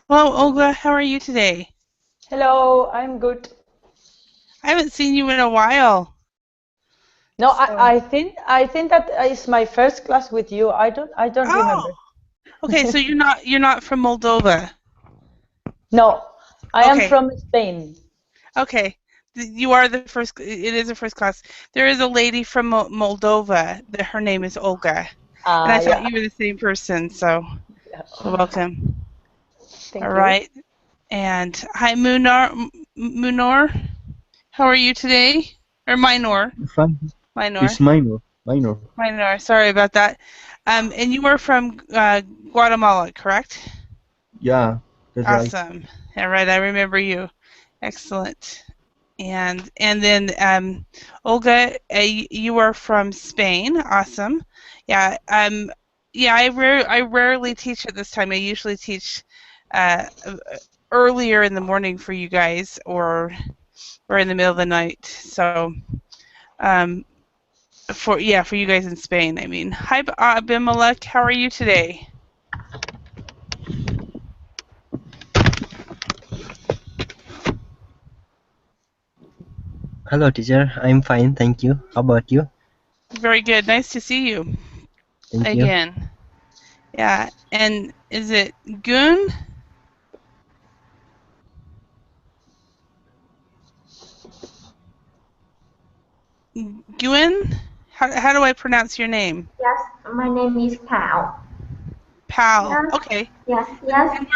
Hello, Olga. How are you today? Hello, I'm good. I haven't seen you in a while. No, So, I think that is my first class with you. I don't oh, remember. okay. So you're not from Moldova. No, I am Okay, from Spain. okay. You are the first. It is a first class. There is a lady from Moldova. Her name is Olga, and I thought Yeah. you were the same person. So welcome. All Thank you. right. And hi, Munor. Munor. How are you today? Or Minor. Fine. Minor. It's minor. Minor. Minor. Sorry about that. And you were from Guatemala, correct? Yeah, that's right. Awesome. All right, I remember you. Excellent. And then Olga, you are from Spain. Awesome. Yeah. Yeah. I rarely teach at this time. I usually teach uh, earlier in the morning for you guys, or in the middle of the night. So um, for you guys in Spain. I mean, hi Abimelech. How are you today? Hello, teacher. I'm fine, thank you. How about you? Very good. Nice to see you Thank you. again. Yeah. And is it Gun? Gwen? How do I pronounce your name? Yes, my name is Pao. Pal. Yes, Okay. yes. And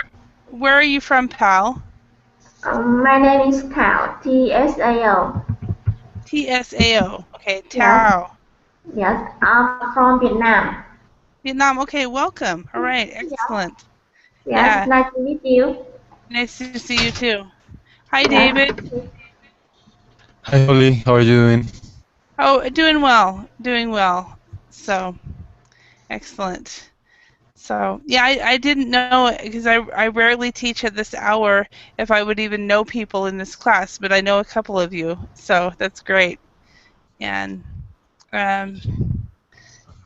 where are you from, Pal? My name is Tao. Tsao. TSAO. Okay. Yes, Tao. yes. I'm from Vietnam. Vietnam. Okay. Welcome. All right. Yes, Excellent. yes. Yeah. Nice to meet you. Nice to see you too. Hi, Yes, David. Hi, Holly. How are you doing? Oh, doing well. Doing well. So excellent. So yeah, I didn't know because I rarely teach at this hour if I would even know people in this class, but I know a couple of you, so that's great. And um,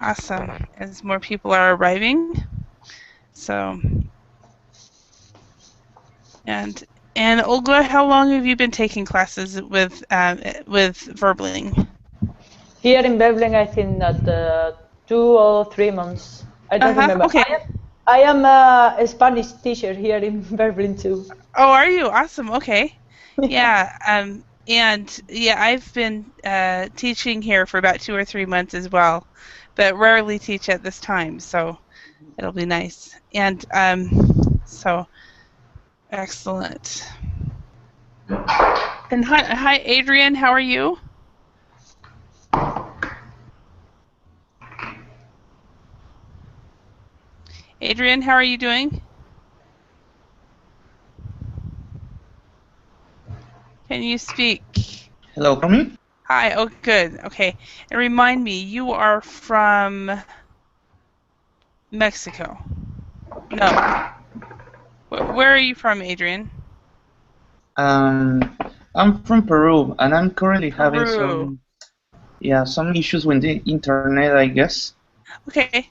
awesome as more people are arriving. So and and Olga, how long have you been taking classes with Verbling? Here in Berlin, I think that 2 or 3 months. I don't remember. Okay. I am a Spanish teacher here in Berlin too. Oh, are you? Awesome. Okay. Yeah. And yeah, I've been teaching here for about 2 or 3 months as well, but rarely teach at this time, so it'll be nice. And so excellent. And hi, Adrian. How are you? Adrian, how are you doing? Can you speak? Hello, from me? Hi. Oh, good. Okay. And remind me, you are from Mexico. No. Where are you from, Adrian? Um, I'm from Peru, and I'm currently having Peru. some issues with the internet, I guess. Okay.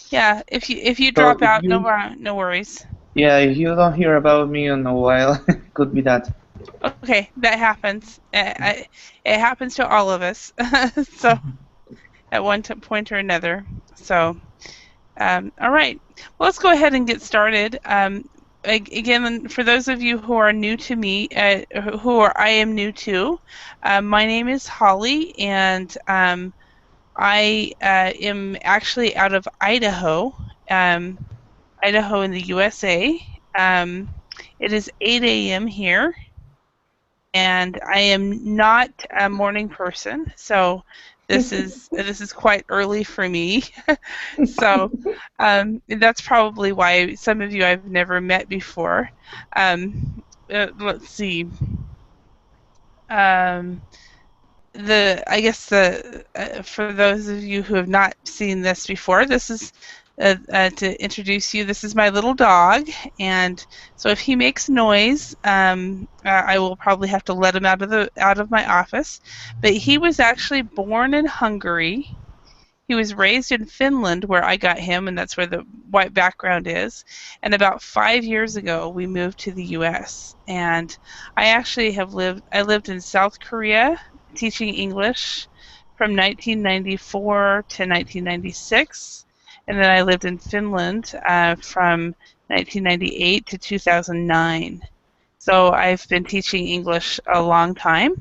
Yeah. If you So drop out, no worries. if you don't hear about me in a while, could be that. Okay, that happens. It happens to all of us. So at one point or another. So all right. Well, let's go ahead and get started. Again, for those of you who are new to me, I am new to, my name is Holly, and I am actually out of Idaho, Idaho in the USA. Um, it is 8 a.m. here, and I am not a morning person, so this is quite early for me. So that's probably why some of you I've never met before. Let's see. Um, the I guess the For those of you who have not seen this before, this is to introduce you. This is my little dog, and so if he makes noise, I will probably have to let him out of my office. But he was actually born in Hungary, He was raised in Finland, where I got him, and that's where the white background is. And about 5 years ago, we moved to the U.S. And I actually lived in South Korea teaching English from 1994 to 1996. And then I lived in Finland from 1998 to 2009. So I've been teaching English a long time.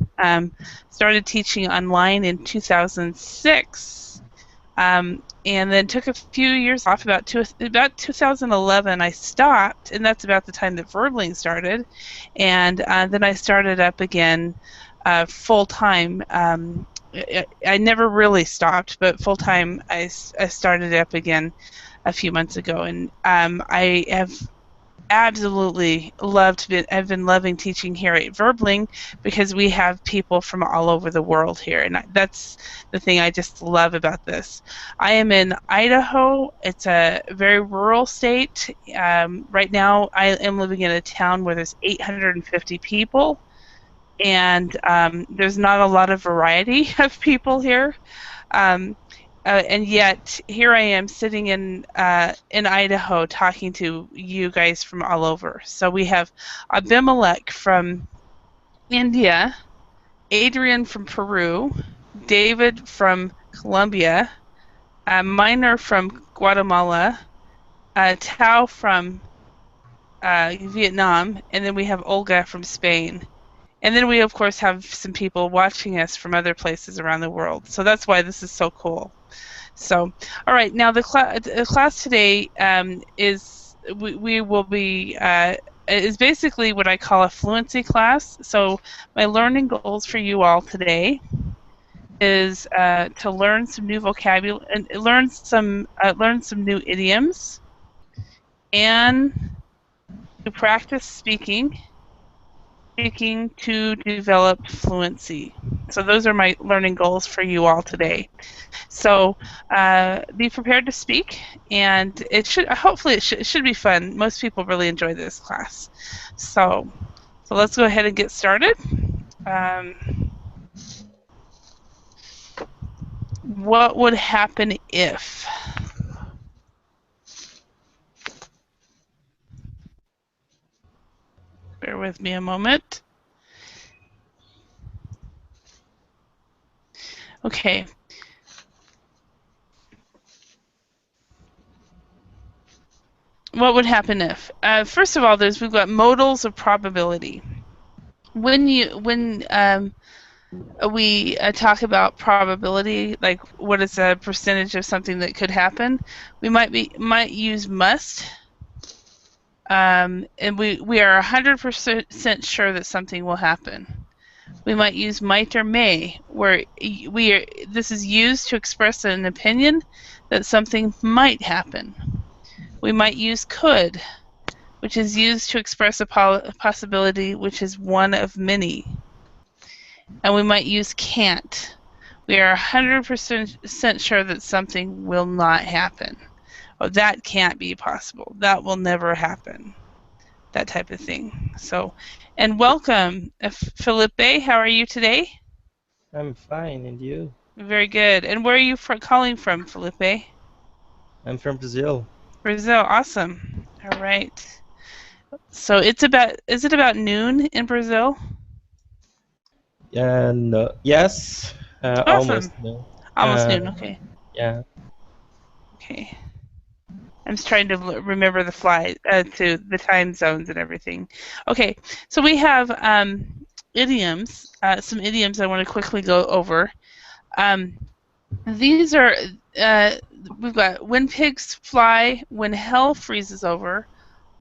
Started teaching online in 2006, and then took a few years off. About 2011, I stopped, and that's about the time that Verbling started. And then I started up again full time. I never really stopped, but full time I started up again a few months ago, and I have absolutely I've been loving teaching here at Verbling because we have people from all over the world here, and that's the thing I just love about this. I am in Idaho. It's a very rural state. Right now I am living in a town where there's 850 people, and there's not a lot of variety of people here. And yet here I am sitting in Idaho talking to you guys from all over. So we have Abimelech from India, Adrian from Peru, David from Colombia, Minor from Guatemala, Tao from Vietnam, and then we have Olga from Spain. And then we, of course, have some people watching us from other places around the world. So that's why this is so cool. So, all right, now the class today is basically what I call a fluency class. So my learning goals for you all today is to learn some new vocabulary and learn some new idioms, and to practice speaking to develop fluency. So those are my learning goals for you all today. So be prepared to speak, and hopefully it should be fun. Most people really enjoy this class. So let's go ahead and get started. What would happen if? Bear with me a moment. Okay. What would happen if? First of all, we've got modals of probability. When we talk about probability, like what is a percentage of something that could happen, we might use must. And we are 100% sure that something will happen. We might use might or may, where this is used to express an opinion that something might happen. We might use could, which is used to express a possibility which is one of many. And we might use can't. We are 100% sure that something will not happen. Oh, that can't be possible. That will never happen. That type of thing. So, and welcome, Felipe. How are you today? I'm fine, and you? Very good. And where are you calling from, Felipe? I'm from Brazil. Brazil, awesome. All right. So is it about noon in Brazil? And yes, Awesome. almost noon. Almost noon. Okay. Yeah. Okay. I'm just trying to remember to the time zones and everything. Okay, so we have idioms, some idioms I want to quickly go over. These are, we've got when pigs fly, when hell freezes over,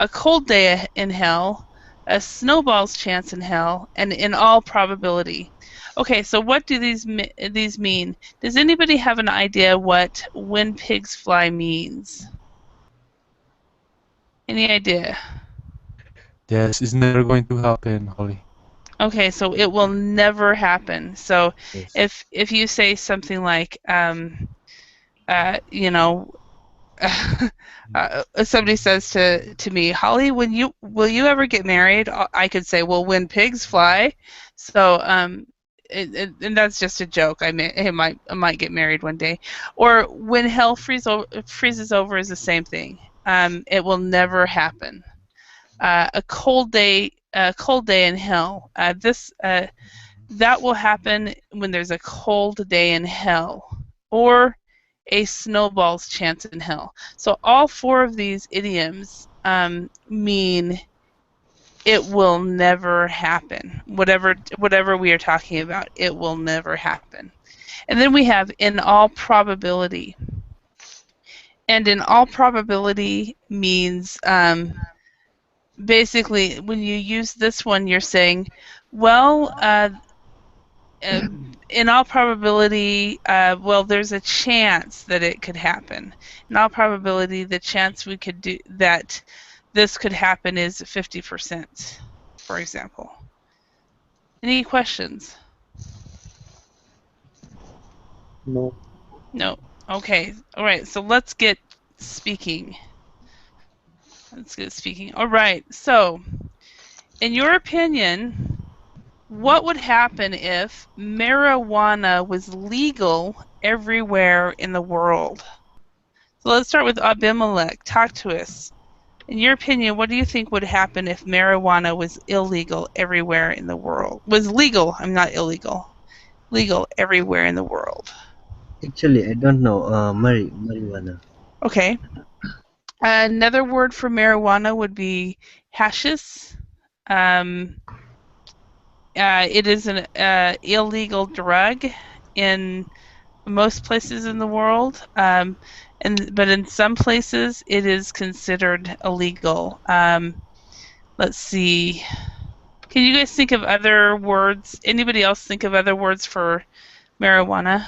a cold day in hell, a snowball's chance in hell, and in all probability. Okay, so what do these mean? Does anybody have an idea what when pigs fly means? Any idea? Yes, it's never going to happen, Holly. Okay, so it will never happen. So Yes. if you say something like, somebody says to me, Holly, will you ever get married? I could say, well, when pigs fly. So and that's just a joke. I might get married one day. Or when hell freezes over is the same thing. It will never happen. A cold day in hell. That will happen when there's a cold day in hell, or a snowball's chance in hell. So all four of these idioms mean it will never happen. Whatever we are talking about, it will never happen. And then we have in all probability. And in all probability means basically when you use this one, you're saying, well, in all probability, well, there's a chance that it could happen. In all probability, the chance we could do that this could happen is 50%, for example. Any questions? No. No. Okay. All right. So let's get speaking. All right. So, in your opinion, what would happen if marijuana was legal everywhere in the world? So let's start with Abimelech. Talk to us. In your opinion, what do you think would happen if marijuana was illegal everywhere in the world? Was legal, I'm not illegal. Legal everywhere in the world. Actually, I don't know. Marijuana. Okay. Another word for marijuana would be hashish. It is an illegal drug in most places in the world, but in some places it is considered illegal. Let's see. Can you guys think of other words? Anybody else think of other words for marijuana?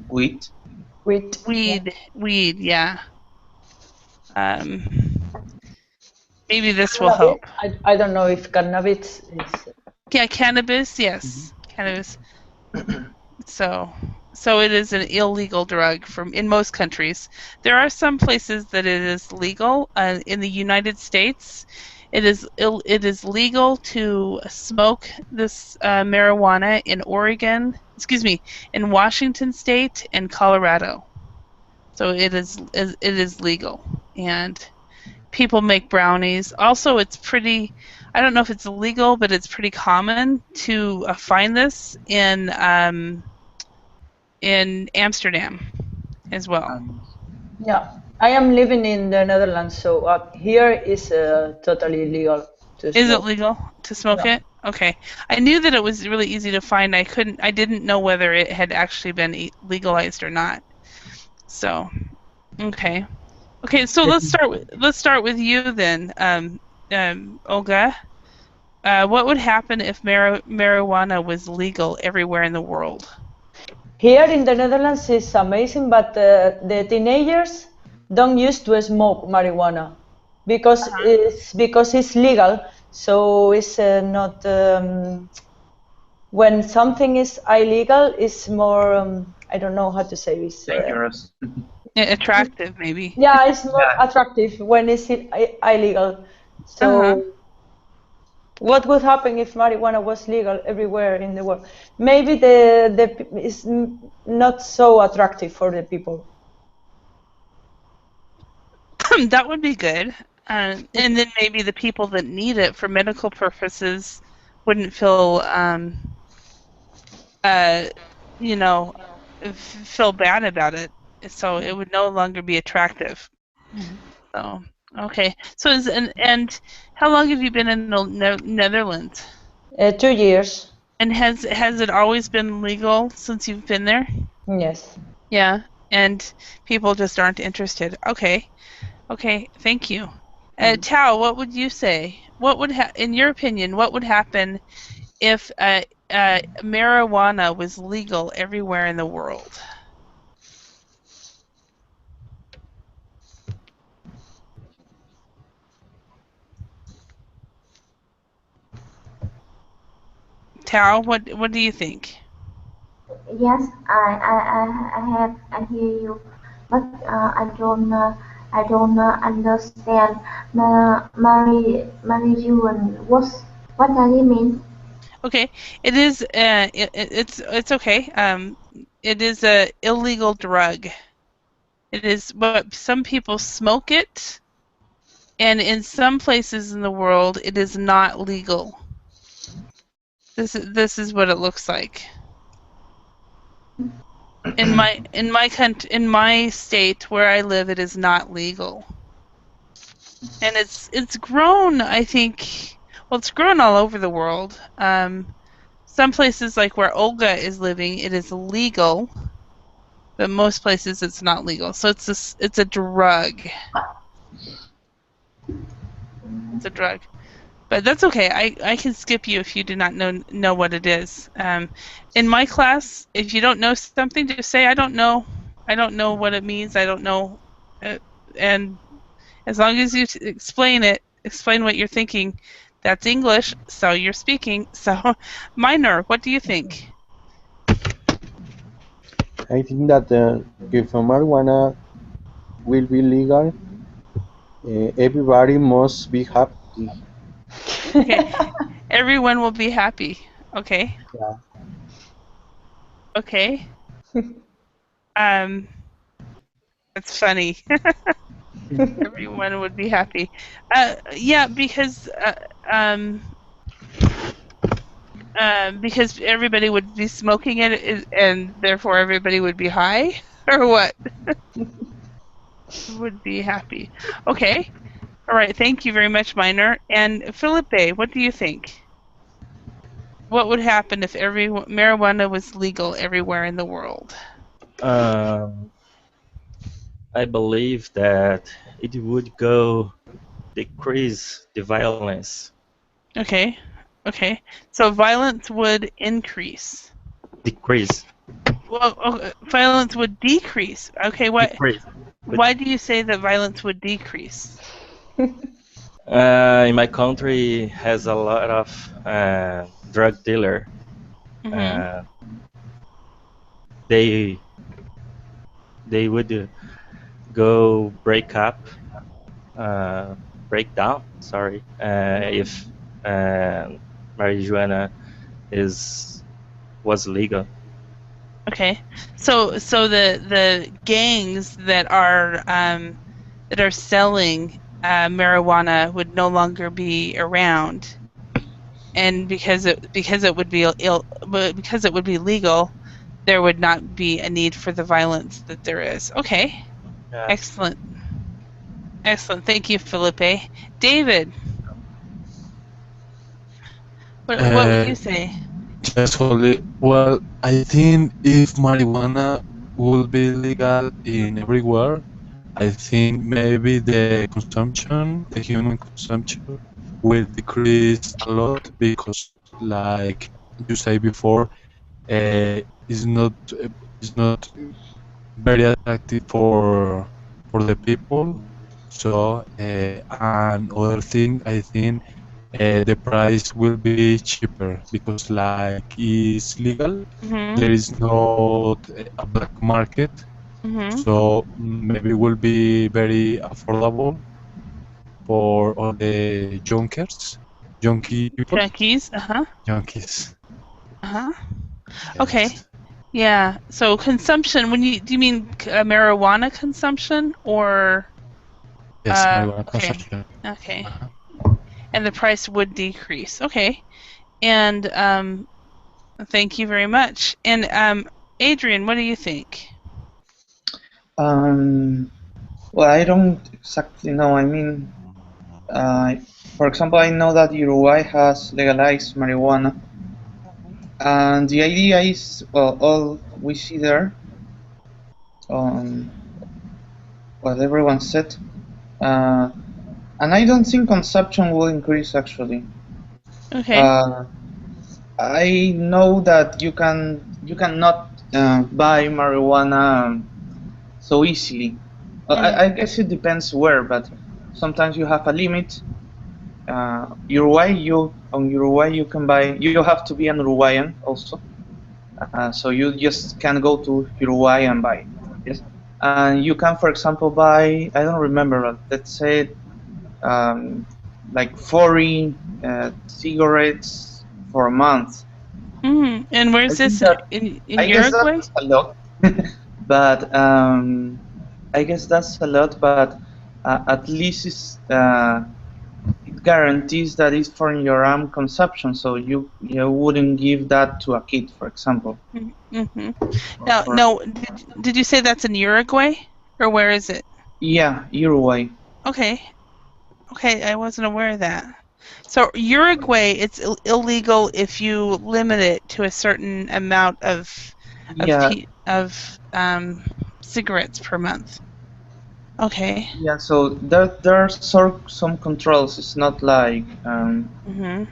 Weed. Weed. Weed, yeah. Maybe this will help. I don't know if cannabis is. Yeah, cannabis, yes. Cannabis. So it is an illegal drug in most countries. There are some places that it is legal. In the United States, it is legal to smoke this marijuana in in Washington State and Colorado. So it is legal, and people make brownies. Also, it's pretty. I don't know if it's illegal, but it's pretty common to find this in Amsterdam as well. Yeah, I am living in the Netherlands, so here is totally legal to smoke. Is it legal to smoke Yeah. it? Okay. I knew that it was really easy to find. I didn't know whether it had actually been legalized or not. So, okay. Okay, so let's start with you then, Olga. What would happen if marijuana was legal everywhere in the world? Here in the Netherlands is amazing, but the teenagers don't used to smoke marijuana because it's legal. So it's not. When something is illegal, it's more. I don't know how to say this. Dangerous. Attractive, maybe. Yeah, it's more attractive when it's illegal. So, what would happen if marijuana was legal everywhere in the world? Maybe it's not so attractive for the people. That would be good. And then maybe the people that need it for medical purposes wouldn't feel, feel bad about it. So it would no longer be attractive. So, okay. So and how long have you been in the Netherlands? 2 years. And has it always been legal since you've been there? Yes. Yeah. And people just aren't interested. Okay. Okay. Thank you. Tao, what would you say? What would in your opinion, what would happen if marijuana was legal everywhere in the world? Tao, what do you think? Yes, I hear you, but I don't understand marijuana. What does it mean? Okay, it is. It's okay. It is a illegal drug. It is what some people smoke it, and in some places in the world, it is not legal. This is what it looks like. In my state where I live, it is not legal, and it's grown. I think. Well, it's grown all over the world. Some places, like where Olga is living, it is legal, but most places it's not legal. So it's a drug. It's a drug. But that's okay. I can skip you if you do not know what it is. In my class, if you don't know something, just say I don't know. I don't know what it means. I don't know. And as long as you explain what you're thinking, that's English. So you're speaking. So, Minor, what do you think? I think that if marijuana will be legal, everybody must be happy. Okay. Everyone will be happy. Okay. Yeah. Okay. That's funny. Everyone would be happy. Yeah, because everybody would be smoking it, and therefore everybody would be high, or what? Would be happy. Okay. All right. Thank you very much, Minor. And Felipe, what do you think? What would happen if marijuana was legal everywhere in the world? I believe that it would go decrease the violence. Okay. Okay. So violence would increase. Decrease. Well, violence would decrease. Okay. Decrease. Why do you say that violence would decrease? In my country has a lot of drug dealer. Mm-hmm. They would go break down. Sorry, if marijuana was legal. Okay. So the gangs that are selling marijuana would no longer be around, and because it would be legal, there would not be a need for the violence that there is. Okay. Yeah. Excellent. Thank you, Felipe. David, what would you say? Yes, Holly. Well, I think if marijuana would be legal in everywhere, I think maybe the human consumption, will decrease a lot because, like you say before, it's not very attractive for the people. So another thing, I think the price will be cheaper because, like, it's legal. Mm-hmm. There is not a black market, Mm-hmm. so maybe it will be very affordable for all the junkie people. Junkies. Junkies. Okay. Yes. Yeah. So consumption. Do you mean marijuana consumption or? Yes, marijuana Okay. consumption. Okay. And the price would decrease. Okay. And thank you very much. And Adrian, what do you think? Well, I don't exactly know. I mean, for example, I know that Uruguay has legalized marijuana, and the idea is, well, all we see there, what everyone said, and I don't think consumption will increase actually. Okay. I know that you cannot buy marijuana so easily. I guess it depends where, but sometimes you have a limit. Uruguay you can buy. You have to be an Uruguayan also, so you just can go to Uruguay and buy. Yes, and you can, for example, buy. I don't remember. But let's say like 40 cigarettes for a month. And where's I think this that in I guess Uruguay? that's a lot, but I guess that's a lot. But at least it guarantees that it's for your own consumption, so you wouldn't give that to a kid, for example. Mm-hmm. Or Now, for, no, did you say that's in Uruguay, or where is it? yeah, Uruguay. Okay, I wasn't aware of that. So Uruguay, it's illegal if you limit it to a certain amount of Yeah, cigarettes per month. Okay. yeah. So there are some controls. It's not like Mm-hmm.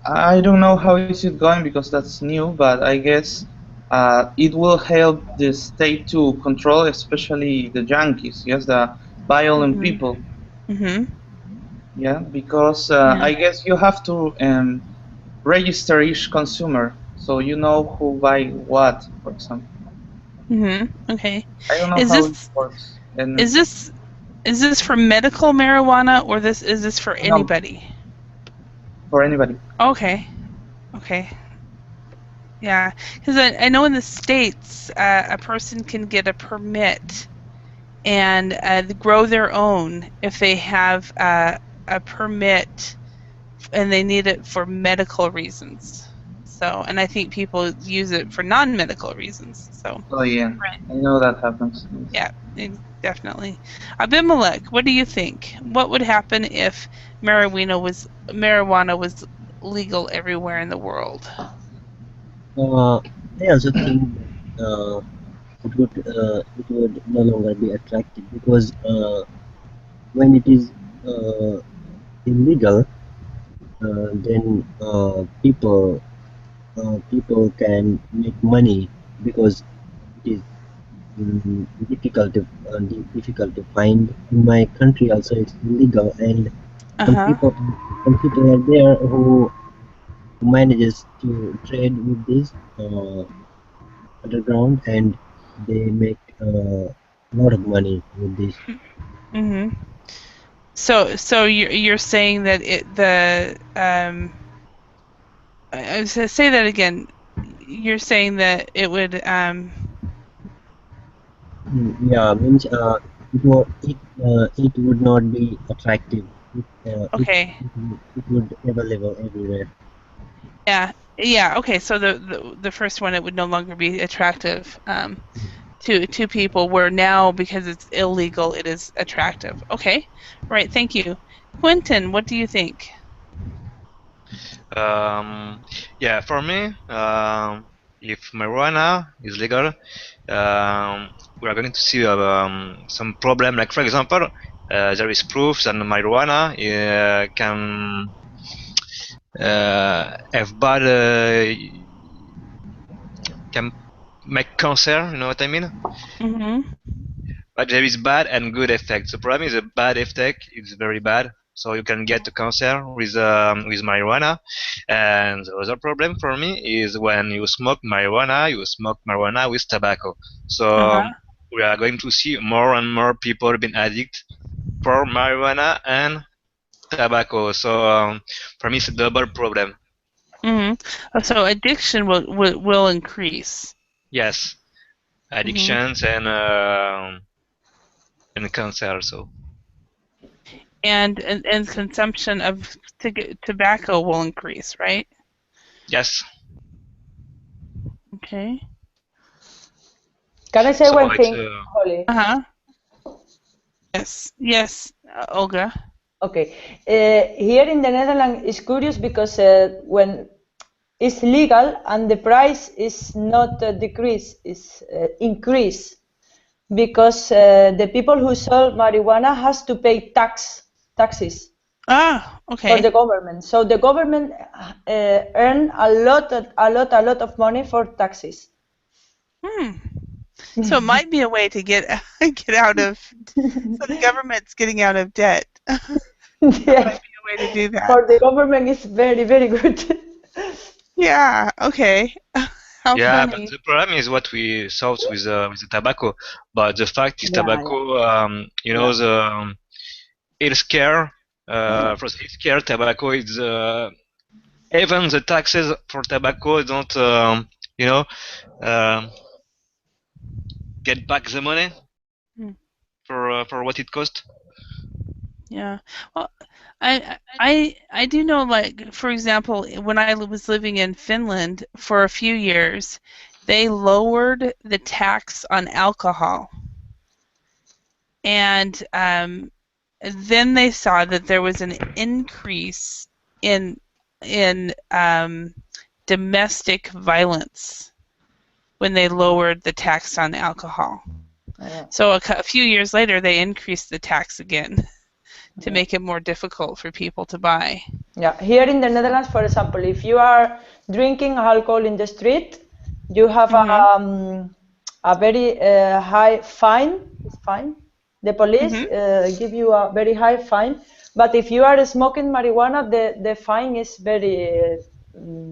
I don't know how is it going because that's new, but I guess it will help the state to control, especially the junkies, yes, the violent Mm-hmm. people, Mm-hmm. yeah, because Yeah. I guess you have to register each consumer, so you know who buy what, for example. Mm-hmm. Okay. I don't know Is how it this works. And is this for medical marijuana, or is this for no, anybody? for anybody. Okay. Yeah, because I know in the States, a person can get a permit and grow their own if they have a permit and they need it for medical reasons. So, and I think people use it for non-medical reasons. So, Oh yeah, right. I know that happens. Yeah, definitely. Abimelech, what do you think? What would happen if marijuana was legal everywhere in the world? I also think that it would no longer be attractive because when it is illegal, then people can make money because it is difficult to find. In my country also it's illegal, and some Uh-huh. people are there who manages to trade with this underground, and they make a lot of money with this. Mm-hmm. So you're saying that I was gonna say that again. You're saying that it would Yeah, means it would not be attractive if okay. it would available everywhere. Yeah, okay, so the first one, it would no longer be attractive to people, where now, because it's illegal, it is attractive. Okay. Right, thank you. Quentin, what do you think? Yeah, for me, if marijuana is legal, we are going to see some problem. Like for example, there is proof that marijuana can have bad, can make cancer. You know what I mean? Mm-hmm. But there is bad and good effects. The problem is the bad effect is very bad. So you can get the cancer with marijuana, and the other problem for me is when you smoke marijuana with tobacco. So Uh-huh. we are going to see more and more people being addicted for marijuana and tobacco. So for me, it's a double problem. Mm-hmm. So addiction will increase. Yes, Mm-hmm. addictions and cancer also. And consumption of tobacco will increase, right? Yes. Okay. Can I say So one it's thing, Holly? Uh-huh. Yes, Olga. Okay. Here in the Netherlands, it's curious because when it's legal and the price is not decrease, it's increase, because the people who sell marijuana has to pay taxes Okay. for the government. So the government earn a lot of money for taxes. So it might be a way to get out of. So the government's getting out of debt. Yeah. Might be a way to do that. For the government, it's very, very good. Yeah. Okay. How yeah, funny. but the problem is what we solved with the tobacco. But the fact is, tobacco, you know, the healthcare, for the healthcare, tobacco is even the taxes for tobacco don't, you know, um, get back the money Hmm. for what it cost. Yeah. Well, I do know, like, for example, when I was living in Finland for a few years, they lowered the tax on alcohol. And then they saw that there was an increase in domestic violence when they lowered the tax on alcohol. Yeah. So a few years later, they increased the tax again to make it more difficult for people to buy. Yeah, here in the Netherlands, for example, if you are drinking alcohol in the street, you have a very high fine. It's fine. The police give you a very high fine. But if you are smoking marijuana, the fine is very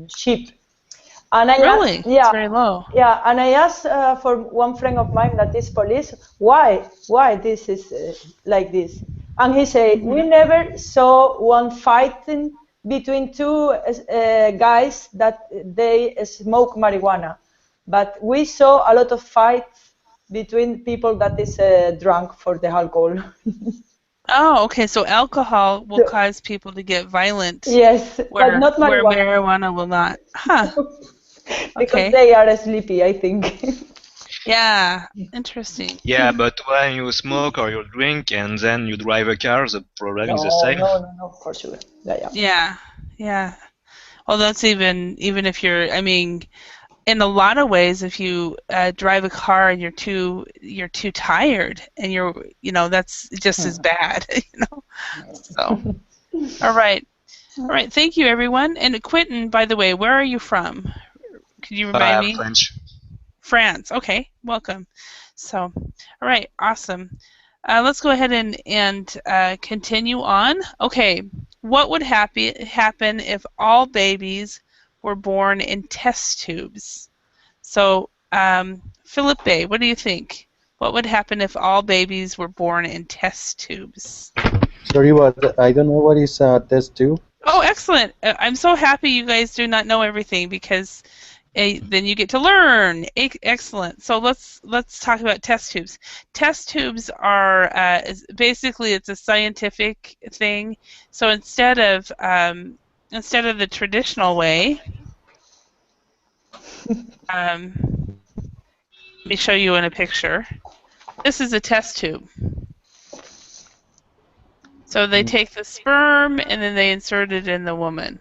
cheap. And Really? It's yeah, very low. yeah. And I asked for one friend of mine that is police, why this is like this? And he said, we never saw one fighting between two guys that they smoke marijuana, but we saw a lot of fights between people that is drunk for the alcohol. Oh, okay. So alcohol will cause people to get violent. Yes, where, but not where marijuana. marijuana will not. Huh. Because Okay. they are sleepy, I think. Yeah. Interesting. Yeah, but when you smoke or you drink and then you drive a car, the problem is the same. No, for sure. Yeah. Well, that's even if you're. I mean, in a lot of ways, if you drive a car and you're too tired and that's just as bad. So, all right. Thank you, everyone. And Quentin, by the way, where are you from? Could you remind me? French. France. Okay, welcome. So, all right, awesome. Let's go ahead and continue on. Okay, what would happen if all babies were born in test tubes? So, Philippe, what do you think? What would happen if all babies were born in test tubes? Sorry, but I don't know what is a test tube. Oh, excellent! I'm so happy you guys do not know everything because then you get to learn. Excellent. So let's talk about test tubes. Test tubes are basically it's a scientific thing. So instead of the traditional way, let me show you in a picture. This is a test tube. So they take the sperm and then they insert it in the woman.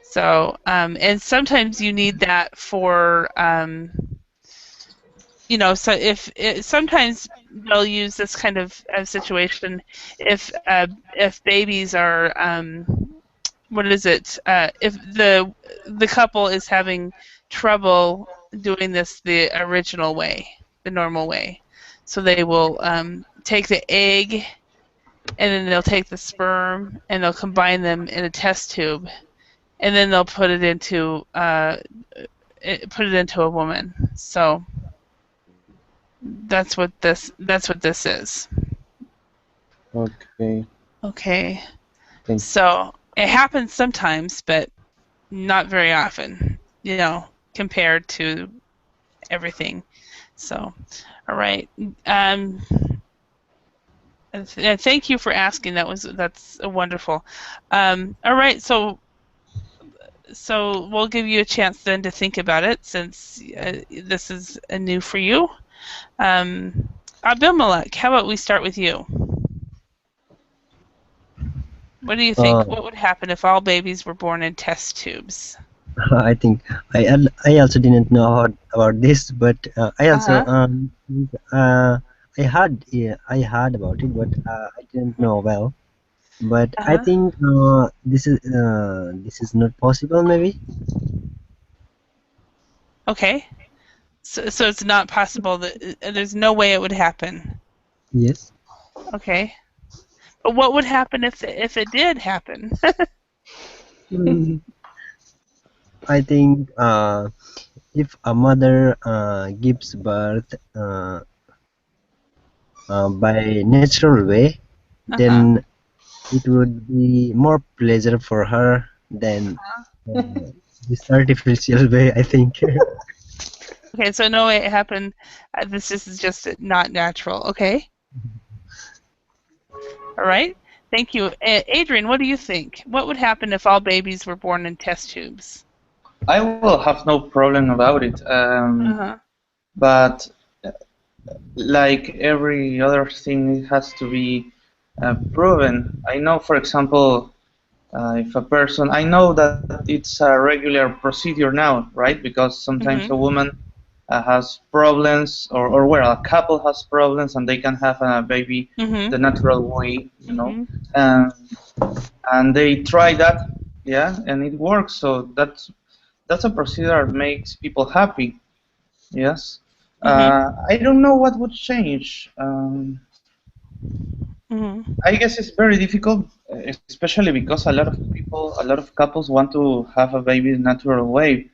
So and sometimes you need that for so sometimes they'll use this kind of situation if babies are what is it if the couple is having trouble doing this the original way, the normal way. So they will take the egg and then they'll take the sperm and they'll combine them in a test tube, and then they'll put it into a woman. So that's what this is. Okay. Okay. Thanks. So it happens sometimes, but not very often, compared to everything. So, all right. Thank you for asking. That's wonderful. All right. So we'll give you a chance then to think about it, since this is new for you. Abimelech, how about we start with you? What do you think? What would happen if all babies were born in test tubes? I think I also didn't know about this, but I also I heard about it, but I didn't know well. But I think this is not possible, maybe. Okay. So it's not possible that there's no way it would happen. Yes. Okay. But what would happen if it did happen? I think if a mother gives birth by natural way, then it would be more pleasure for her than this artificial way, I think. Okay, so no way it happened. This is just not natural. Okay. All right. Thank you. Adrian, what do you think? What would happen if all babies were born in test tubes? I will have no problem about it. Uh-huh. But like every other thing, it has to be proven. I know, for example, if a person, I know that it's a regular procedure now, right? Because sometimes a woman has problems, or well, a couple has problems, and they can have a baby the natural way, you know. And they try that, yeah, and it works. So that's a procedure that makes people happy. Yes. I don't know what would change. I guess it's very difficult, especially because a lot of people, a lot of couples want to have a baby the natural way.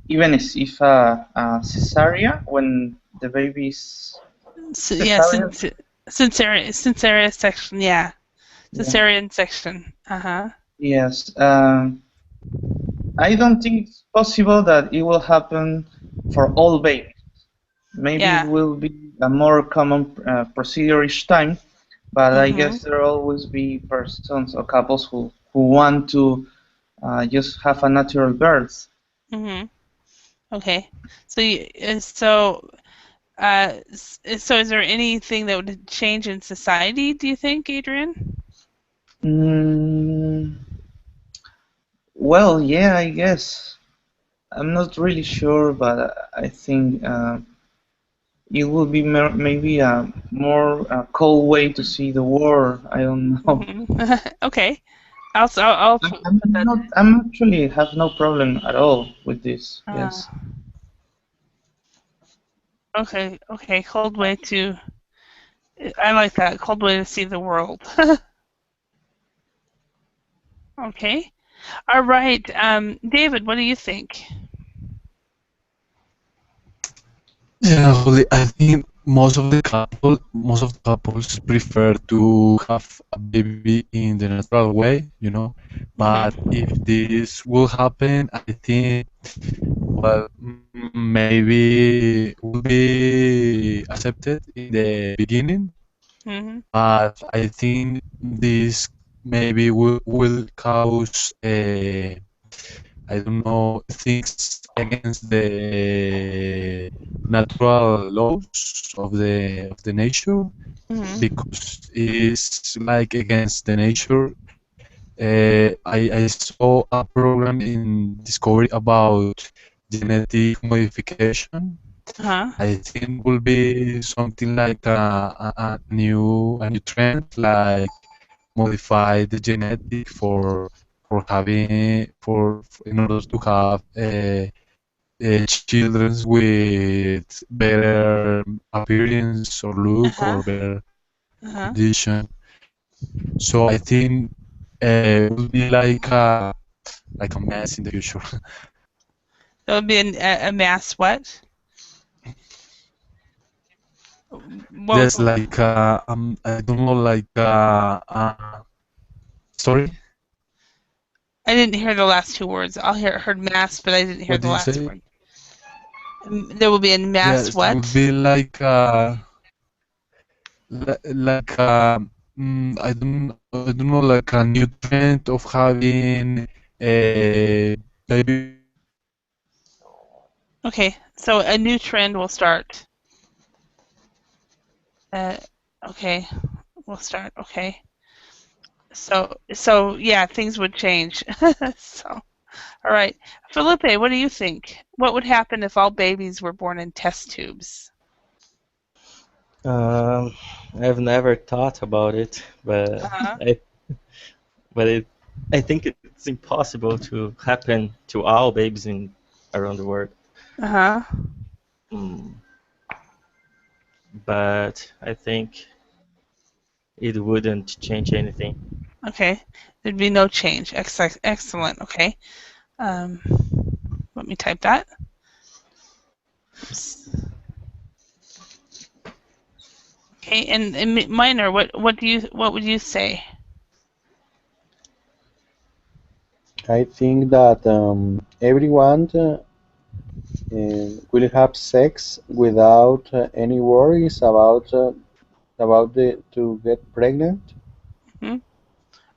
Even if a cesarean, when the baby's cesarean section, yeah. Cesarean section. Yes. I don't think it's possible that it will happen for all babies. Maybe it will be a more common procedure each time, but I guess there will always be persons or couples who want to just have a natural birth. Okay. So is there anything that would change in society, do you think, Adrian? Well, yeah, I guess. I'm not really sure, but I think it will be maybe a more cold way to see the world. I don't know. Okay. I'm actually have no problem at all with this. Yes. Okay. Cold way to. I like that. Cold way to see the world. Okay. All right. David, what do you think? Yeah, Holly, I think most of the couples prefer to have a baby in the natural way, you know. But if this will happen, I think, well, maybe will be accepted in the beginning. But I think this maybe will cause I don't know, things against the natural laws of the nature, because it's like against the nature. I saw a program in Discovery about genetic modification. I think will be something like a new trend, like modify the genetic for in order to have children with better appearance or look or better condition. So I think it will be like a mess in the future. It would be a mass what? Yes, like I don't know, like sorry. I didn't hear the last two words. Heard mass, but I didn't hear What the did you last say? word. There will be a mass Yes, what? it would be like I don't know, like a new trend of having a baby. Okay, so a new trend will start. Okay, we'll start. Okay. So yeah, things would change. So, all right, Felipe, what do you think? What would happen if all babies were born in test tubes? I've never thought about it, but I think it's impossible to happen to all babies around the world. But I think it wouldn't change anything. Okay, there'd be no change. Excellent. Okay, let me type that. Oops. Okay, and Minor, what would you say? I think that everyone will have sex without any worries about to get pregnant. Hmm.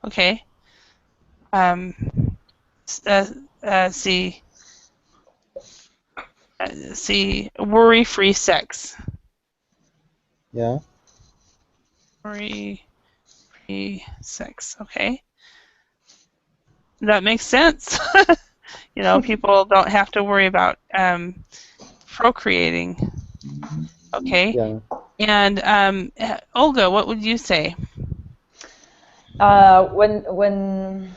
Okay. S- see, see, worry-free sex. Yeah. Worry-free sex. Okay. That makes sense. You know, people don't have to worry about procreating. Okay. Yeah. And Olga, what would you say? When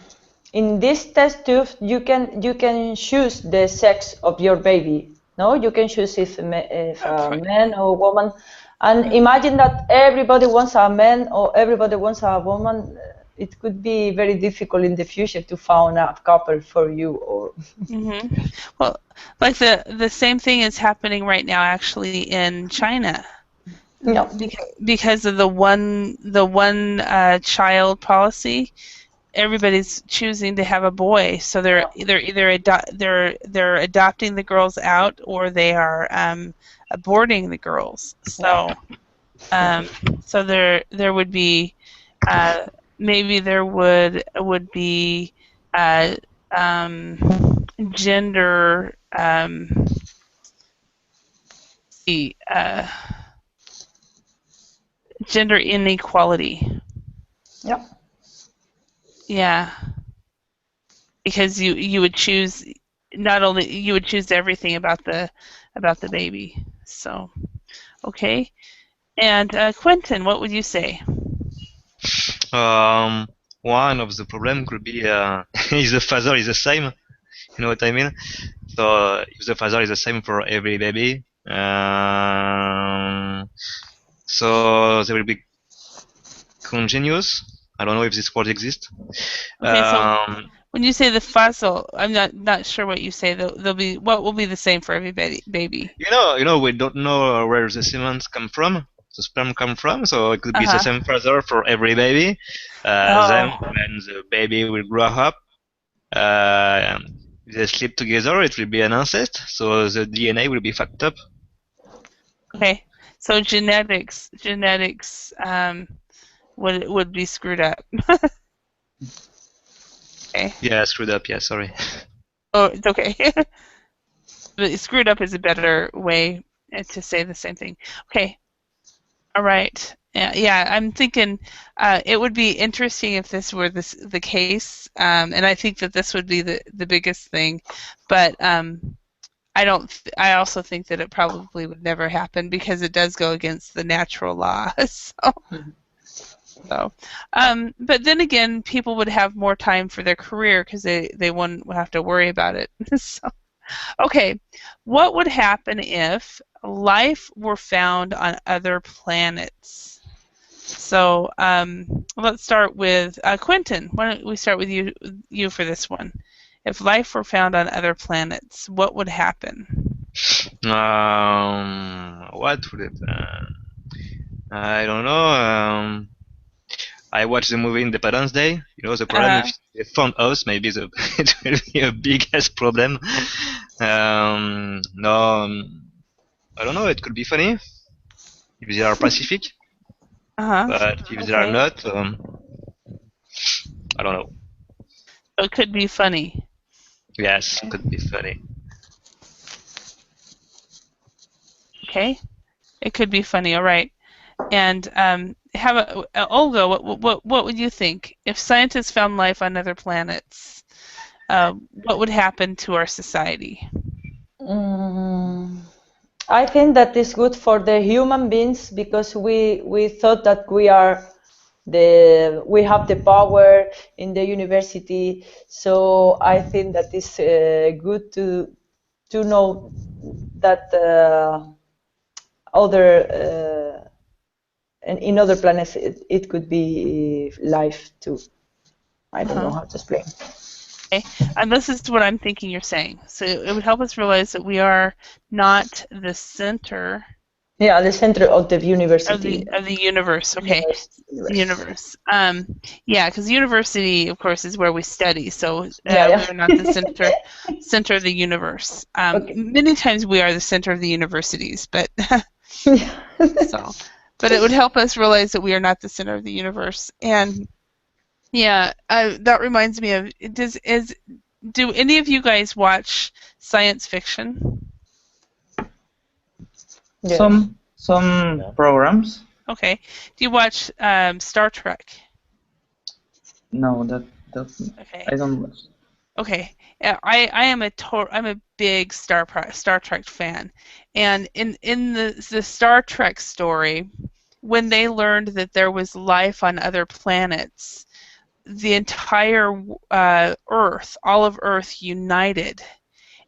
in this test tube you can choose the sex of your baby. No, you can choose if a man or woman, and imagine that everybody wants a man or everybody wants a woman. It could be very difficult in the future to find a couple for you. Or Well, like the same thing is happening right now actually in China. no, Because of the one child policy, everybody's choosing to have a boy, so they're they're adopting the girls out, or they are aborting the girls. So so there would be maybe there would be gender see gender inequality. yeah. Yeah, because you would choose, not only you would choose everything about the baby. So okay, and Quentin, what would you say? One of the problem could be if the father is the same. You know what I mean? So if the father is the same for every baby, so they will be congenious. I don't know if this word exists. Okay, so when you say the fossil, I'm not sure what you say. They'll be, what will be the same for every baby? You know, we don't know where the semen come from, the sperm come from, so it could be the same father for every baby. Then when the baby will grow up, they sleep together, it will be an incest, so the DNA will be fucked up. Okay, so genetics would be screwed up. Okay. Yeah, screwed up. Yeah, sorry. Oh, it's okay. But screwed up is a better way to say the same thing. Okay. All right. Yeah, I'm thinking it would be interesting if this were the case, and I think that this would be the biggest thing. But I don't. I also think that it probably would never happen because it does go against the natural law. So, but then again, people would have more time for their career because they wouldn't have to worry about it. So, okay, what would happen if life were found on other planets? So let's start with Quentin. Why don't we start with you for this one? If life were found on other planets, what would happen? What would it? I don't know. I watched the movie Independence Day. You know, the problem if they found us, maybe it will be a biggest problem. No, I don't know. It could be funny if they are Pacific, but if they are not, I don't know. So it could be funny. Yes, it could be funny. Okay, it could be funny. All right. And Olga, what would you think if scientists found life on other planets? What would happen to our society? I think that is good for the human beings because we thought that we have the power in the university. So I think that is good to know that in other planets it could be life too. I don't know how to explain. Okay, and this is what I'm thinking you're saying. So it would help us realize that we are not the center Yeah, the center of the Of university. the universe. Okay. Universe. Yeah, because university, of course, is where we study. So Yeah, we are not the center of the universe. Okay. Many times we are the center of the universities, but but it would help us realize that we are not the center of the universe. And yeah, that reminds me of do any of you guys watch science fiction? Yes. Some programs. Okay. Do you watch Star Trek? No, that Okay. I don't watch. Okay. I'm a big Star Trek fan, and in the Star Trek story, when they learned that there was life on other planets, the entire Earth, all of Earth, united,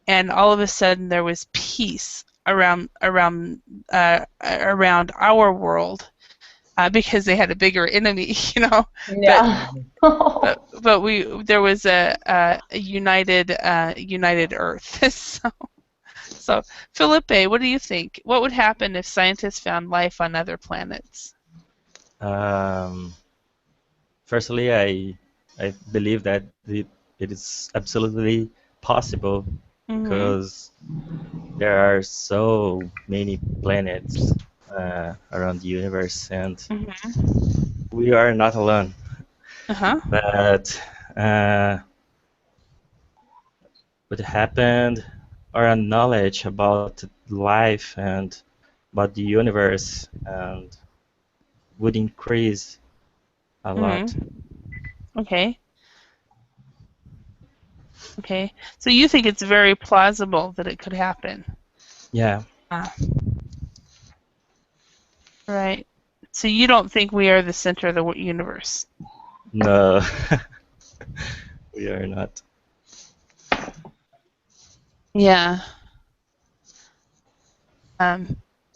and all of a sudden there was peace around our world. Because they had a bigger enemy, you know. Yeah. But there was a united Earth. So Felipe, what do you think? What would happen if scientists found life on other planets? Firstly, I believe that it is absolutely possible because there are so many planets around the universe, and we are not alone. But what happened, our knowledge about life and about the universe and would increase a lot. Okay. Okay. So you think it's very plausible that it could happen? Yeah. Right. So you don't think we are the center of the universe? No. We are not. Yeah. I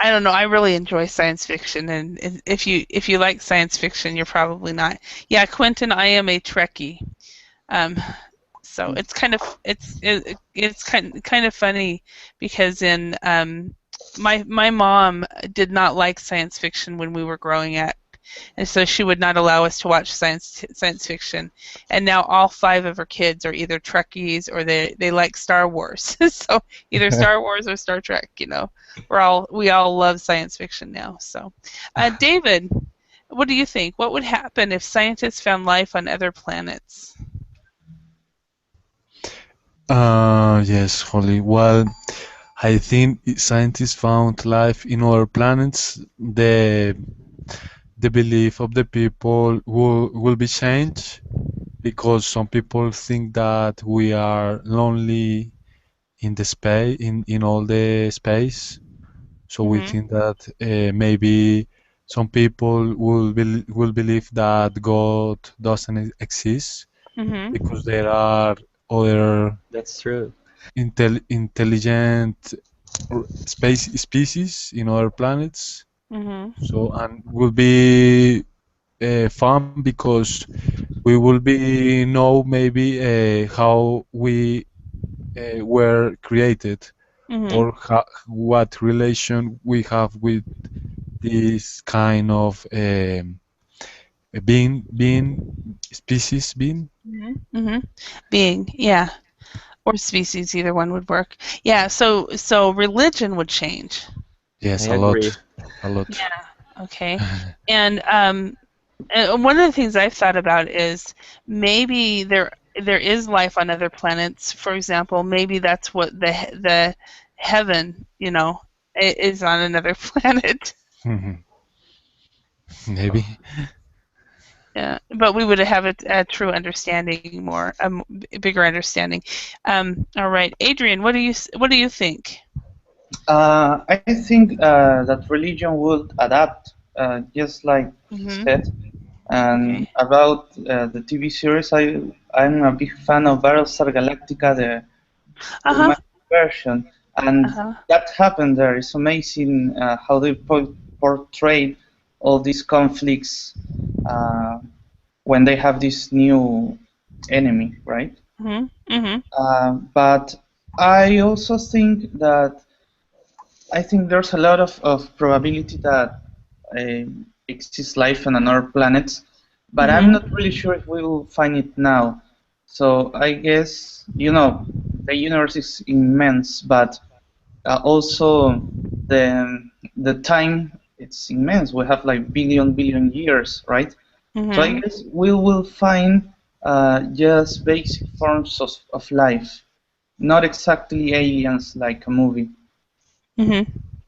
don't know. I really enjoy science fiction, and if you like science fiction, you're probably not. Yeah, Quentin, I am a Trekkie. So it's kind of funny because in my mom did not like science fiction when we were growing up, and so she would not allow us to watch science fiction. And now all 5 of her kids are either Trekkies or they like Star Wars. So either Star Wars or Star Trek. You know, we all love science fiction now. So, David, what do you think? What would happen if scientists found life on other planets? Yes, Holly. Well, I think scientists found life in other planets. The belief of the people will be changed because some people think that we are lonely in the space in all the space. So we think that maybe some people will believe that God doesn't exist because there are other That's true. intelligent species in other planets. So and will be fun because we will be know maybe how we were created or what relation we have with this kind of species being. Being, yeah, or species, either one would work. Yeah, so religion would change. Yes, I a lot. agree. Yeah. Okay. And one of the things I've thought about is maybe there is life on other planets. For example, maybe that's what the heaven, you know, is on another planet. Maybe. Yeah, but we would have a true understanding, a bigger understanding. All right, Adrian, what do you think? I think that religion would adapt, just like he said. And about the TV series, I'm a big fan of Battlestar Galactica, the Human version, and that happened there. It's amazing how they portray all these conflicts when they have this new enemy, right? But I also think that I think there's a lot of probability that exists life on another planet, but I'm not really sure if we will find it now. So I guess, the universe is immense, but also the time, it's immense. We have like billion years, right? So I guess we will find just basic forms of life, not exactly aliens like a movie.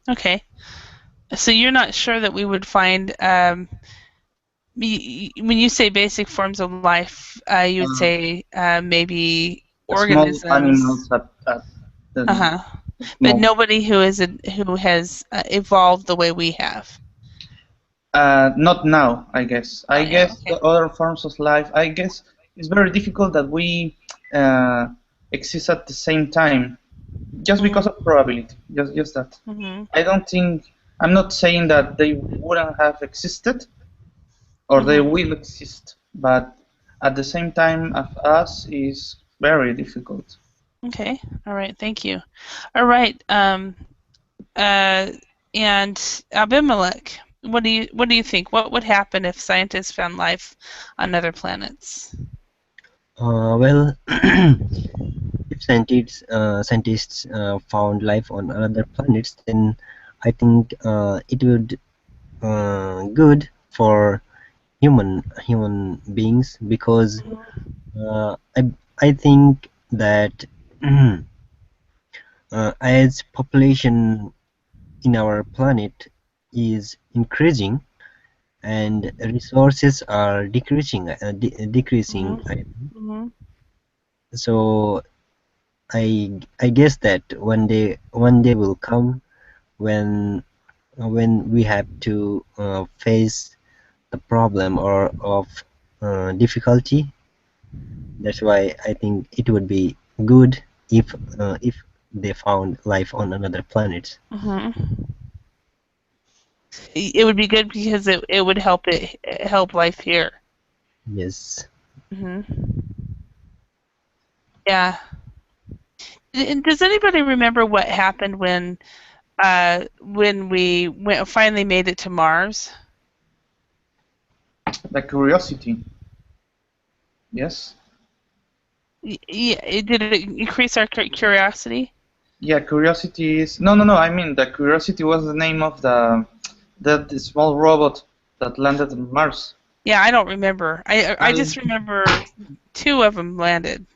Okay. So you're not sure that we would find, when you say basic forms of life, you would say maybe organisms. Small animals at the But small. nobody who has evolved the way we have. Not now, I guess. I guess okay. the other forms of life, I guess it's very difficult that we exist at the same time, just because of probability. Just that. I don't think, I'm not saying that they wouldn't have existed or they will exist, but at the same time as us is very difficult. Okay. All right. Thank you. All right. And Abimelech, what do you think? What would happen if scientists found life on other planets? Well, if scientists found life on other planets, then I think it would good for human beings, because I think that as population in our planet is increasing and resources are decreasing, so I guess that one day will come when we have to face the problem or of difficulty. That's why I think it would be good if they found life on another planet. It would be good because it would help life here. Yes. Yeah. And does anybody remember what happened when we finally made it to Mars? The curiosity. Yes. Yeah. Did it increase our curiosity? Yeah, curiosity is no. I mean, the Curiosity was the name of the small robot that landed on Mars. Yeah, I don't remember. I just remember 2 of them landed.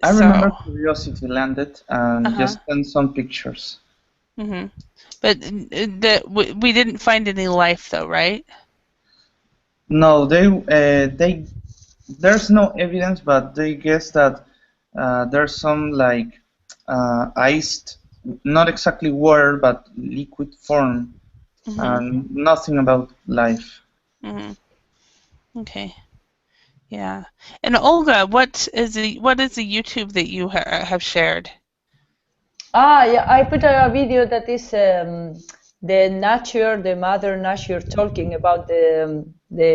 I remember Curiosity landed and just sent some pictures. But we didn't find any life, though, right? No, there's no evidence, but they guess that there's some like iced, not exactly water, but liquid form, and nothing about life. Okay. Yeah. And Olga, what is the YouTube that you have shared? Yeah, I put a video that is the mother nature talking about the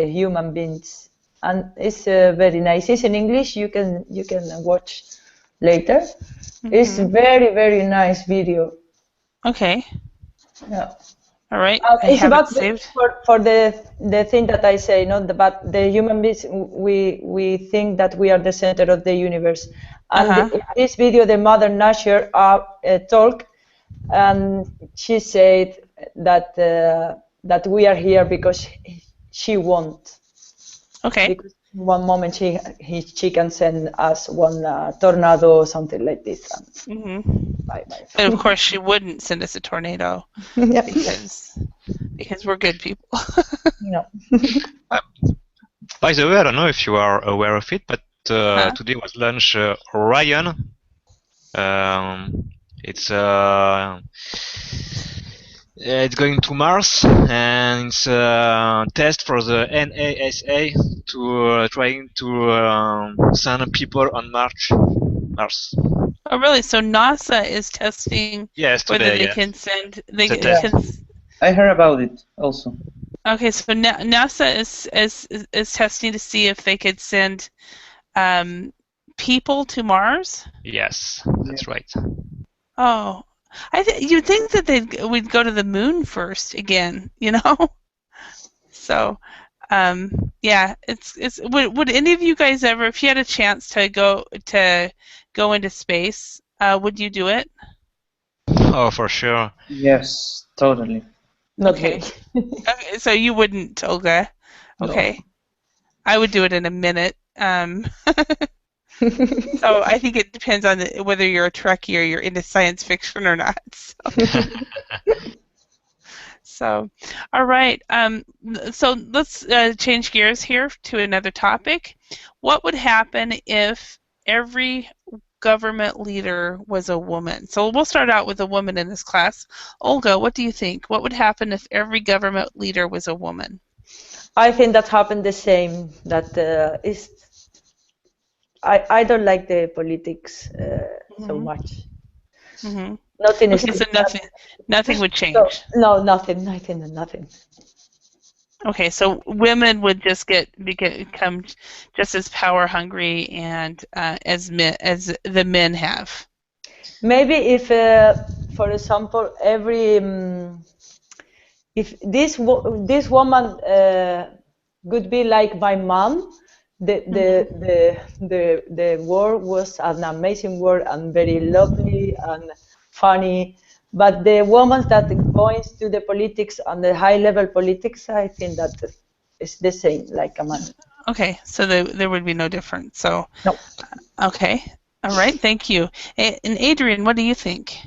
human beings, and it's very nice. It's in English. You can watch later. It's very, very nice video. Okay. Yeah. All right. It's about for the thing that I say, not about the human beings. We think that we are the center of the universe, and in this video, the mother nature talk, and she said that we are here because she wants. Okay. Because one moment she can send us one tornado or something like this. But of course she wouldn't send us a tornado because we're good people. No. By the way, I don't know if you are aware of it, but today was launched Orion. It's going to Mars, and it's a test for the NASA to trying to send people on Mars. Oh, really? So NASA is testing whether they can send. I heard about it also. Okay, so NASA is testing to see if they could send people to Mars. Yes, that's right. Oh, You'd think that we'd go to the moon first again, you know? So, yeah, would any of you guys ever, if you had a chance to go into space, would you do it? Oh, for sure. Yes, totally. Not Okay. me. Okay, so you wouldn't, Olga. Okay. No. I would do it in a minute. So I think it depends on whether you're a Trekkie or you're into science fiction or not. So, all right. So let's change gears here to another topic. What would happen if every government leader was a woman? So we'll start out with a woman in this class. Olga, what do you think? What would happen if every government leader was a woman? I think that happened the same. That I don't like the politics so much. Mm-hmm. Nothing is. Okay, so nothing would change. So, no, nothing. Okay, so women would just become just as power hungry and as the men have. Maybe if, for example, if this woman would be like my mom, the world was an amazing world and very lovely and funny. But the women that go into the politics and the high level politics, I think that is the same like a man. Okay, so there would be no difference. So no. Okay, all right, thank you. And Adrian, what do you think?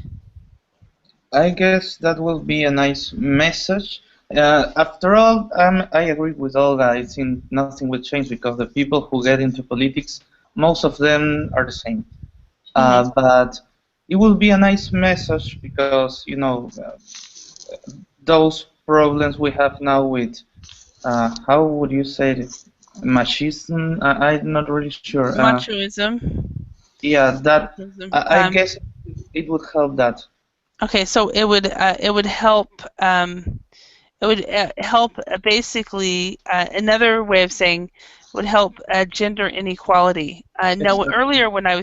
I guess that will be a nice message. After all, I agree with Olga. I think nothing will change because the people who get into politics, most of them are the same. But it will be a nice message because, you know, those problems we have now with, how would you say it, machismo? I'm not really sure. Machoism. Yeah, that. I guess it would help that. Okay, so it would help. It would help basically. Another way of saying would help gender inequality. Now, earlier when I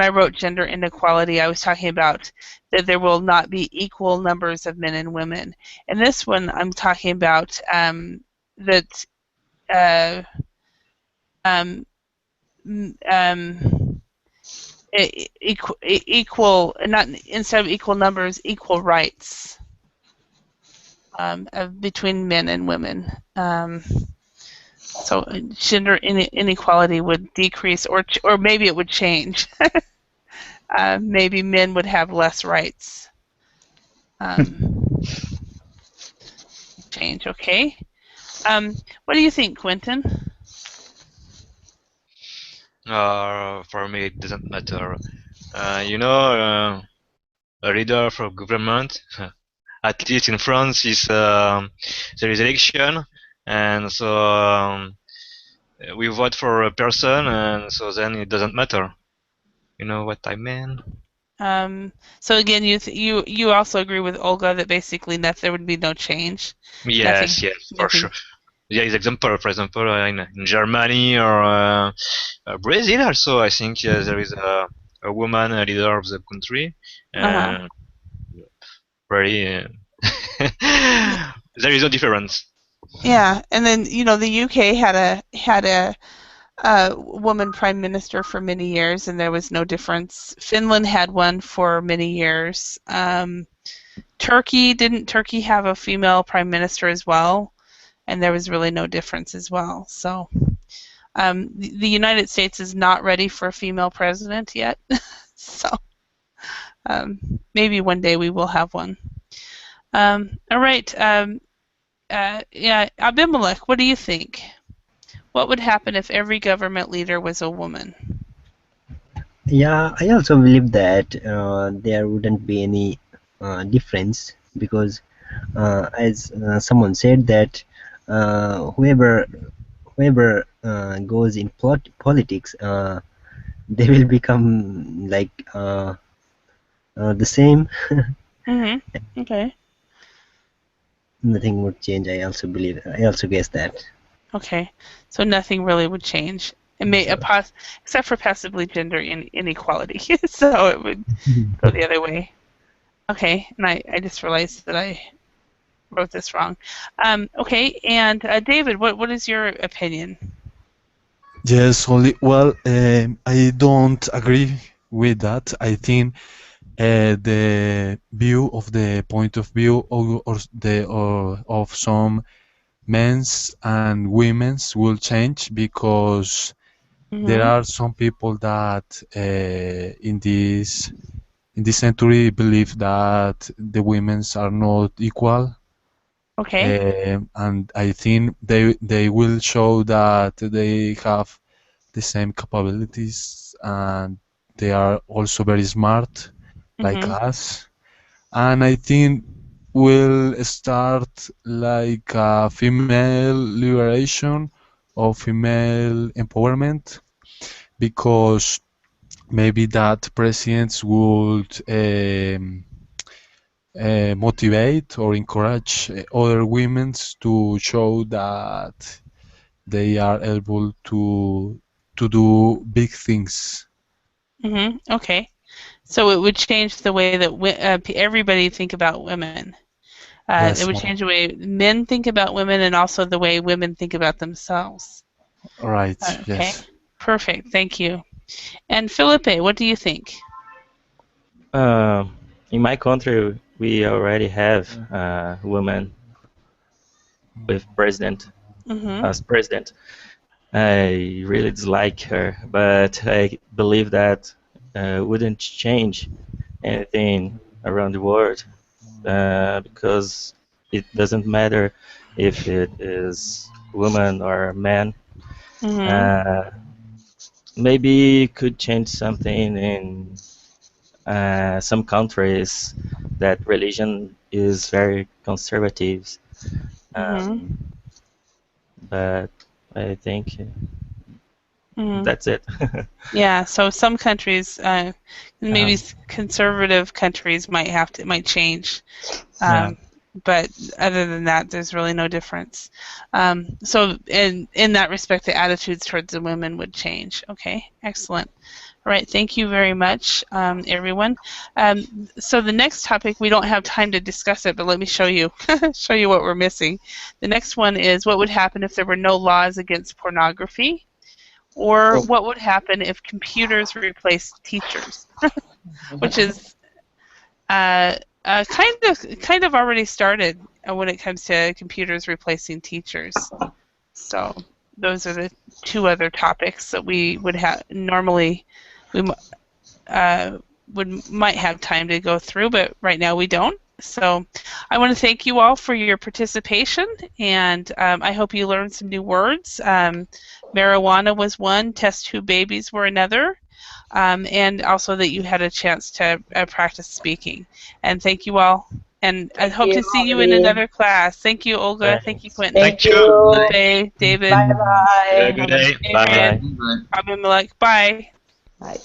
wrote gender inequality, I was talking about that there will not be equal numbers of men and women. And this one, I'm talking about that equal, not instead of equal numbers, equal rights between men and women. So gender inequality would decrease, or maybe it would change. Maybe men would have less rights. Change, okay. What do you think, Quentin? For me, it doesn't matter. You know, a leader for government, at least in France, is there is election, and so we vote for a person, and so then it doesn't matter. You know what I mean? So again, you also agree with Olga that basically there would be no change. Yes, for sure. Yeah, example, for example, in Germany or Brazil also, I think there is a woman leader of the country. Very, there is no difference. Yeah, and then the UK had a woman prime minister for many years, and there was no difference. Finland had one for many years. Turkey have a female prime minister as well? And there was really no difference as well. So the United States is not ready for a female president yet. So maybe one day we will have one. All right. Yeah, Abimelech, what do you think? What would happen if every government leader was a woman? Yeah, I also believe that there wouldn't be any difference because, as someone said, that whoever goes in politics, they will become like the same. Okay. Nothing would change. I also guess that. Okay, so nothing really would change. It may except for possibly gender inequality. So it would go the other way. Okay, and I just realized that I wrote this wrong. Okay, and David, what is your opinion? Yes, only well, I don't agree with that. I think the view of the point of view or of some men's and women's will change because there Mm-hmm. are some people that in this century believe that the women's are not equal. Okay. And I think they will show that they have the same capabilities and they are also very smart like Mm-hmm. us. And I think we'll start like a female liberation or female empowerment because maybe that presidents would motivate or encourage other women to show that they are able to do big things. Mm-hmm. Okay. So it would change the way that everybody think about women. It Yes, would change the way men think about women and also the way women think about themselves. right. Okay. Yes. Perfect. Thank you. And Felipe, what do you think? In my country, we already have women with president Mm-hmm. as president. I really dislike her, but I believe that wouldn't change anything around the world because it doesn't matter if it is woman or man. Mm-hmm. Uh, Maybe it could change something in some countries that religion is very conservative, Mm-hmm. um, but I think Mm-hmm. that's it. Yeah, so some countries, maybe Um, conservative countries might change, yeah. but other than that, there's really no difference. So in that respect, the attitudes towards the women would change. Okay, excellent. All right, thank you very much, everyone. So the next topic, we don't have time to discuss it, but let me show you show you what we're missing. The next one is what would happen if there were no laws against pornography. Or Oh, what would happen if computers replaced teachers, which is kind of already started when it comes to computers replacing teachers. So those are the two other topics that we would have normally we might have time to go through, but right now we don't. So I want to thank you all for your participation, and I hope you learned some new words. Marijuana was one, test tube babies were another, and also that you had a chance to practice speaking. And thank you all, and I Thank hope you, to see you in Madeline. another class. Thank you, Olga. Thank you, Thanks. Quentin. Thank Thank you. you. Felipe, David, Bye Have a bye. good day. Adrian, Bye. bye. Abimelech. Bye. Bye.